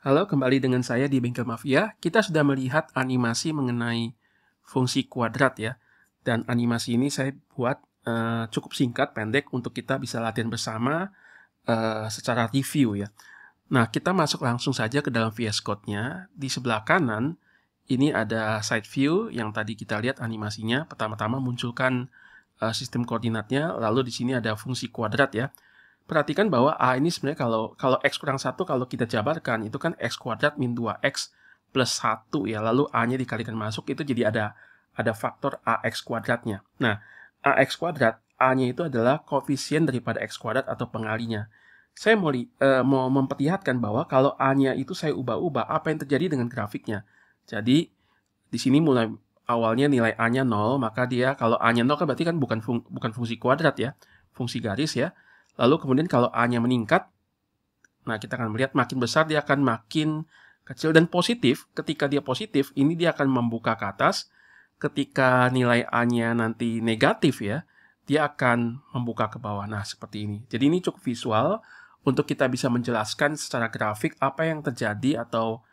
Halo, kembali dengan saya di Bengkel Mafia. Kita sudah melihat animasi mengenai fungsi kuadrat ya. Dan animasi ini saya buat cukup singkat, pendek untuk kita bisa latihan bersama secara review ya. Nah, kita masuk langsung saja ke dalam VS Code-nya. Di sebelah kanan, ini ada side view yang tadi kita lihat animasinya. Pertama-tama munculkan sistem koordinatnya, lalu di sini ada fungsi kuadrat ya. Perhatikan bahwa A ini sebenarnya kalau X kurang 1 kalau kita jabarkan itu kan X kuadrat min 2X plus 1 ya. Lalu A-nya dikalikan masuk itu jadi ada faktor AX kuadratnya. Nah, AX kuadrat, A-nya itu adalah koefisien daripada X kuadrat atau pengalinya. Saya mau memperlihatkan bahwa kalau A-nya itu saya ubah-ubah, apa yang terjadi dengan grafiknya. Jadi, di sini mulai awalnya nilai A-nya 0, maka dia kalau A-nya 0 kan berarti kan bukan fungsi kuadrat ya, fungsi garis ya. Lalu kemudian kalau A-nya meningkat, nah kita akan melihat makin besar dia akan makin kecil dan positif. Ketika dia positif, ini dia akan membuka ke atas. Ketika nilai A-nya nanti negatif ya, dia akan membuka ke bawah. Nah, seperti ini. Jadi ini cukup visual untuk kita bisa menjelaskan secara grafik apa yang terjadi atau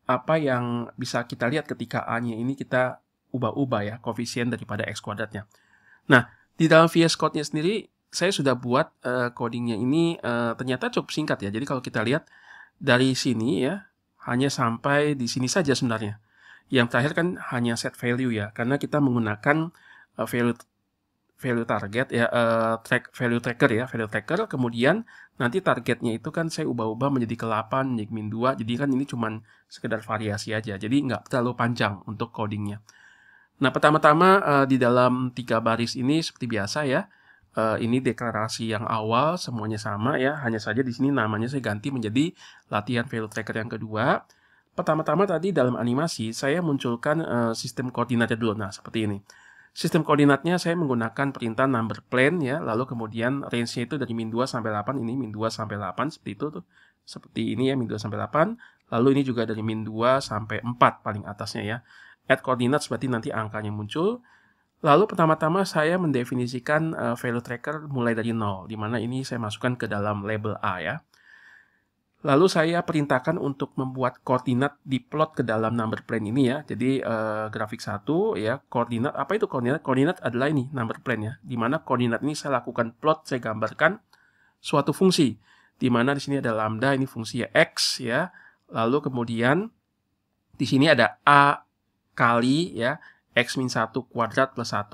apa yang bisa kita lihat ketika A-nya ini kita ubah-ubah ya, koefisien daripada X kuadratnya. Nah, di dalam VS Code-nya sendiri, saya sudah buat codingnya ini ternyata cukup singkat ya. Jadi kalau kita lihat dari sini ya, hanya sampai di sini saja sebenarnya. Yang terakhir kan hanya set value ya, karena kita menggunakan value target ya, value tracker. Kemudian nanti targetnya itu kan saya ubah-ubah menjadi ke 8, menjadi min 2. Jadi kan ini cuman sekedar variasi aja. Jadi nggak terlalu panjang untuk codingnya. Nah, pertama-tama di dalam 3 baris ini seperti biasa ya. Ini deklarasi yang awal, semuanya sama ya. Hanya saja di sini namanya saya ganti menjadi latihan value tracker yang kedua. Pertama-tama tadi dalam animasi saya munculkan sistem koordinatnya dulu. Nah, seperti ini. Sistem koordinatnya saya menggunakan perintah number plane ya. Lalu kemudian range-nya itu dari min 2 sampai 8. Ini min 2 sampai 8 seperti itu tuh. Seperti ini ya, min 2 sampai 8. Lalu ini juga dari min 2 sampai 4 paling atasnya ya. Add coordinates berarti nanti angkanya muncul. Lalu pertama-tama saya mendefinisikan value tracker mulai dari 0, di mana ini saya masukkan ke dalam label A ya. Lalu saya perintahkan untuk membuat koordinat di plot ke dalam number plane ini ya. Jadi grafik 1 ya, koordinat, apa itu koordinat? Koordinat adalah ini, number plane ya. Di mana koordinat ini saya lakukan plot, saya gambarkan suatu fungsi. Di mana di sini ada lambda, ini fungsi ya X ya. Lalu kemudian di sini ada A kali ya, X min 1 kuadrat plus 1.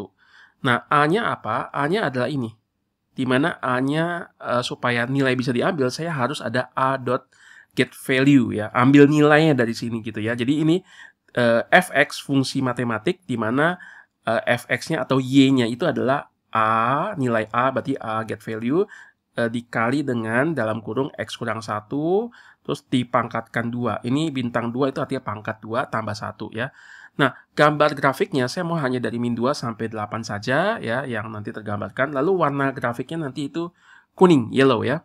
Nah, A-nya apa? A-nya adalah ini. Di mana A-nya supaya nilai bisa diambil, saya harus ada A.getValue ya. Ambil nilainya dari sini gitu ya. Jadi ini fx fungsi matematik di mana fx-nya atau y-nya itu adalah A, nilai A berarti A.getValue dikali dengan dalam kurung X kurang 1 terus dipangkatkan 2. Ini bintang 2 itu artinya pangkat 2 tambah 1 ya. Nah, gambar grafiknya saya mau hanya dari min 2 sampai 8 saja ya yang nanti tergambarkan. Lalu warna grafiknya nanti itu kuning, yellow ya.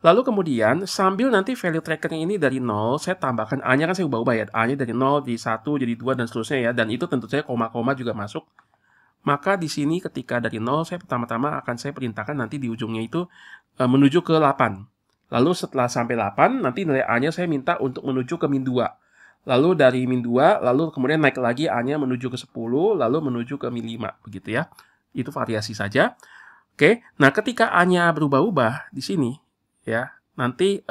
Lalu kemudian sambil nanti value trackernya ini dari 0, saya tambahkan A-nya kan saya ubah-ubah ya. A-nya dari 0, jadi 1, jadi 2 dan seterusnya ya. Dan itu tentu saja koma-koma juga masuk. Maka di sini ketika dari 0, saya pertama-tama akan saya perintahkan nanti di ujungnya itu menuju ke 8. Lalu setelah sampai 8, nanti nilai A-nya saya minta untuk menuju ke min 2. Lalu dari min 2, lalu kemudian naik lagi A-nya menuju ke 10, lalu menuju ke min 5, begitu ya. Itu variasi saja. Oke, nah ketika A-nya berubah-ubah di sini, ya, nanti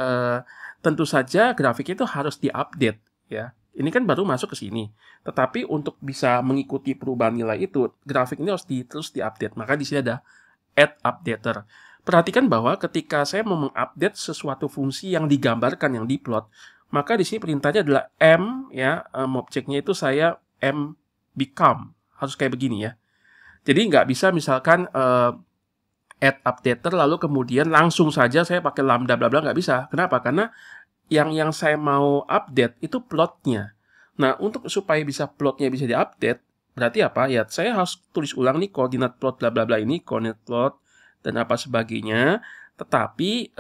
tentu saja grafiknya itu harus diupdate, ya. Ini kan baru masuk ke sini. Tetapi untuk bisa mengikuti perubahan nilai itu, grafik ini harus terus diupdate. Maka di sini ada add updater. Perhatikan bahwa ketika saya mau mengupdate sesuatu fungsi yang digambarkan, yang diplot, maka di sini perintahnya adalah m ya, objeknya itu saya m become, harus kayak begini ya. Jadi nggak bisa misalkan add updater lalu kemudian langsung saja saya pakai lambda bla bla, nggak bisa. Kenapa? Karena yang saya mau update itu plotnya. Nah, untuk supaya bisa plotnya bisa diupdate, berarti apa? Ya, saya harus tulis ulang nih koordinat plot bla bla bla ini, koordinat plot dan apa sebagainya. Tetapi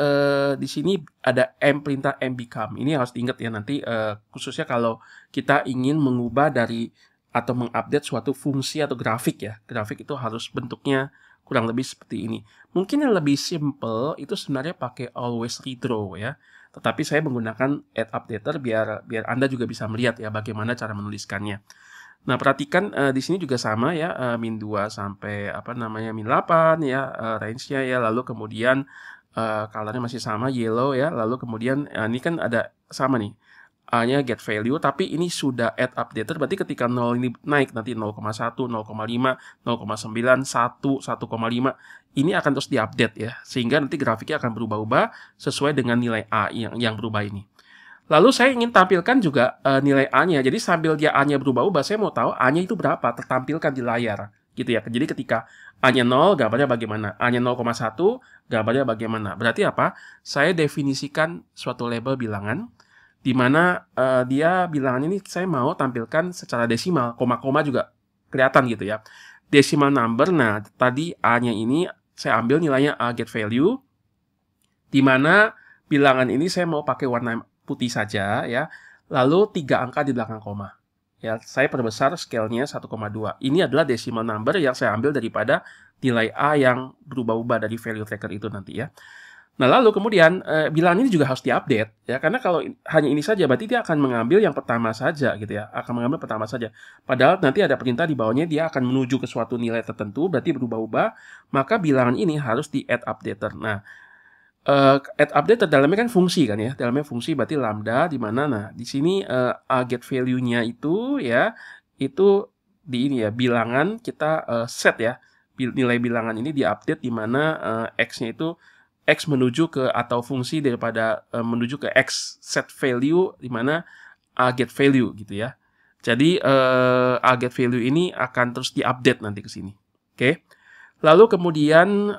di sini ada perintah mbecome. Ini harus diingat ya nanti khususnya kalau kita ingin mengubah dari atau mengupdate suatu fungsi atau grafik ya. Grafik itu harus bentuknya kurang lebih seperti ini. Mungkin yang lebih simple itu sebenarnya pakai always redraw ya. tetapi saya menggunakan add updater biar Anda juga bisa melihat ya bagaimana cara menuliskannya. Nah, perhatikan di sini juga sama ya, min 2 sampai min 8 ya, range-nya ya, lalu kemudian color-nya masih sama yellow ya, lalu kemudian ini kan ada sama nih. A-nya get value, tapi ini sudah add updater, berarti ketika 0 ini naik, nanti 0,1, 0,5, 0,9, 1, 1,5, ini akan terus diupdate ya, sehingga nanti grafiknya akan berubah-ubah sesuai dengan nilai A yang berubah ini. Lalu saya ingin tampilkan juga nilai A-nya, jadi sambil dia A-nya berubah-ubah, saya mau tahu A-nya itu berapa, tertampilkan di layar, gitu ya. Jadi ketika A-nya 0, gambarnya bagaimana? A-nya 0,1, gambarnya bagaimana? Berarti apa? Saya definisikan suatu label bilangan, di mana dia bilangan ini saya mau tampilkan secara desimal, koma-koma juga kelihatan gitu ya. Decimal number, nah tadi A-nya ini saya ambil nilainya A get value, di mana bilangan ini saya mau pakai warna putih saja ya, lalu 3 angka di belakang koma. Ya, saya perbesar scale-nya 1,2. Ini adalah decimal number yang saya ambil daripada nilai A yang berubah-ubah dari value tracker itu nanti ya. Nah, lalu kemudian bilangan ini juga harus diupdate ya, karena kalau hanya ini saja berarti dia akan mengambil yang pertama saja gitu ya, akan mengambil pertama saja. Padahal nanti ada perintah di bawahnya dia akan menuju ke suatu nilai tertentu, berarti berubah-ubah, maka bilangan ini harus di add updater. Nah, add updater dalamnya kan fungsi kan ya, dalamnya fungsi berarti lambda di mana, nah di sini get value-nya itu ya, itu di ini ya, bilangan kita set ya, nilai bilangan ini diupdate di mana x-nya itu X menuju ke atau fungsi daripada menuju ke X set value di mana A get value gitu ya. Jadi A get value ini akan terus diupdate nanti ke sini. Oke. Lalu kemudian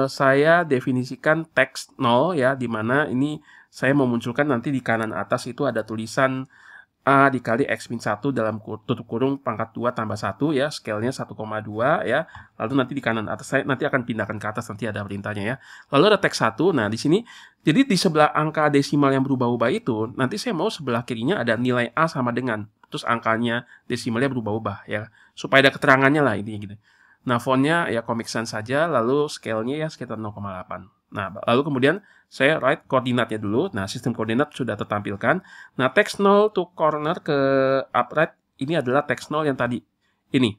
saya definisikan text 0 ya, di mana ini saya memunculkan nanti di kanan atas itu ada tulisan A dikali X min 1 dalam tutup kurung pangkat 2 tambah 1 ya, scale-nya 1,2 ya. Lalu nanti di kanan atas saya nanti akan pindahkan ke atas, nanti ada perintahnya ya. Lalu ada teks 1. Nah, di sini jadi di sebelah angka desimal yang berubah-ubah itu, nanti saya mau sebelah kirinya ada nilai A sama dengan, terus angkanya desimalnya berubah-ubah ya. Supaya ada keterangannya lah ini gitu. Nah, font-nya ya Comic Sans saja, lalu scale-nya ya sekitar 0,8. Nah, lalu kemudian saya write koordinatnya dulu. Nah, sistem koordinat sudah tertampilkan. Nah, text 0 to corner ke upright ini adalah text 0 yang tadi ini.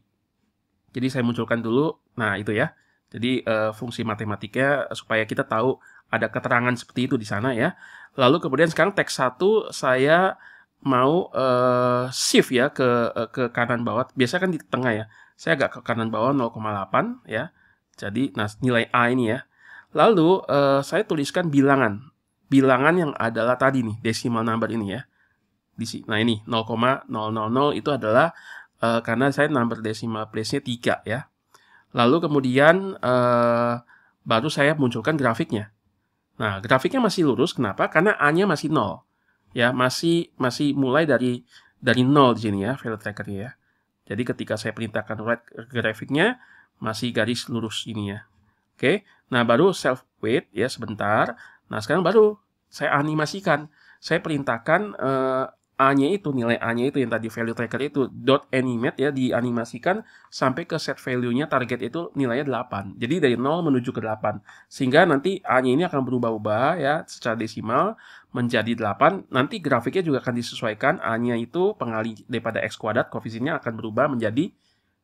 Jadi saya munculkan dulu. Nah, itu ya. Jadi fungsi matematiknya supaya kita tahu ada keterangan seperti itu di sana ya. Lalu kemudian sekarang text 1 saya mau shift ya ke kanan bawah. Biasanya kan di tengah ya. Saya agak ke kanan bawah 0,8 ya. Jadi nah nilai A ini ya. Lalu saya tuliskan bilangan yang adalah tadi nih decimal number ini ya. Nah ini 0,000 itu adalah karena saya number decimal place-nya 3 ya. Lalu kemudian baru saya munculkan grafiknya. Nah grafiknya masih lurus, kenapa? Karena A-nya masih 0 ya, masih mulai dari 0 di sini ya value tracker-nya ya. Jadi ketika saya perintahkan write grafiknya masih garis lurus ini ya. Oke, nah baru self wait ya sebentar. Nah sekarang baru saya animasikan. Saya perintahkan A-nya itu, nilai A-nya itu yang tadi value tracker itu dot animate ya, dianimasikan sampai ke set value-nya target itu nilainya 8. Jadi dari 0 menuju ke 8. Sehingga nanti A-nya ini akan berubah-ubah ya secara desimal menjadi 8. Nanti grafiknya juga akan disesuaikan. A-nya itu pengali daripada X kuadrat, koefisiennya akan berubah menjadi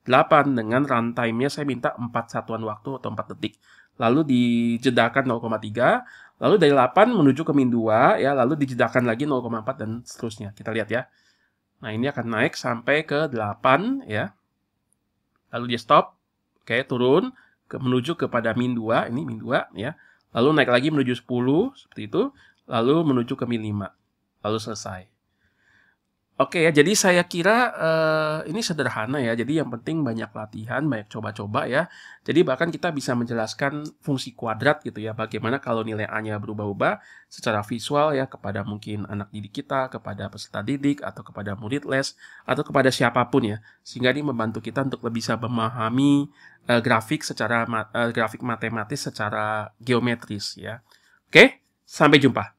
8 dengan runtime-nya saya minta 4 satuan waktu atau 4 detik. Lalu dijedakan 0,3, lalu dari 8 menuju ke min 2 ya, lalu dijedakan lagi 0,4 dan seterusnya. Kita lihat ya. Nah, ini akan naik sampai ke 8 ya. Lalu dia stop. Oke, turun menuju kepada min 2, ini min 2 ya. Lalu naik lagi menuju 10 seperti itu, lalu menuju ke min 5. Lalu selesai. Oke ya, jadi saya kira ini sederhana ya. Jadi yang penting banyak latihan, banyak coba-coba ya. Jadi bahkan kita bisa menjelaskan fungsi kuadrat gitu ya. Bagaimana kalau nilai A-nya berubah-ubah secara visual ya kepada mungkin anak didik kita, kepada peserta didik, atau kepada murid les, atau kepada siapapun ya. Sehingga ini membantu kita untuk lebih bisa memahami grafik secara grafik matematis secara geometris ya. Oke, sampai jumpa.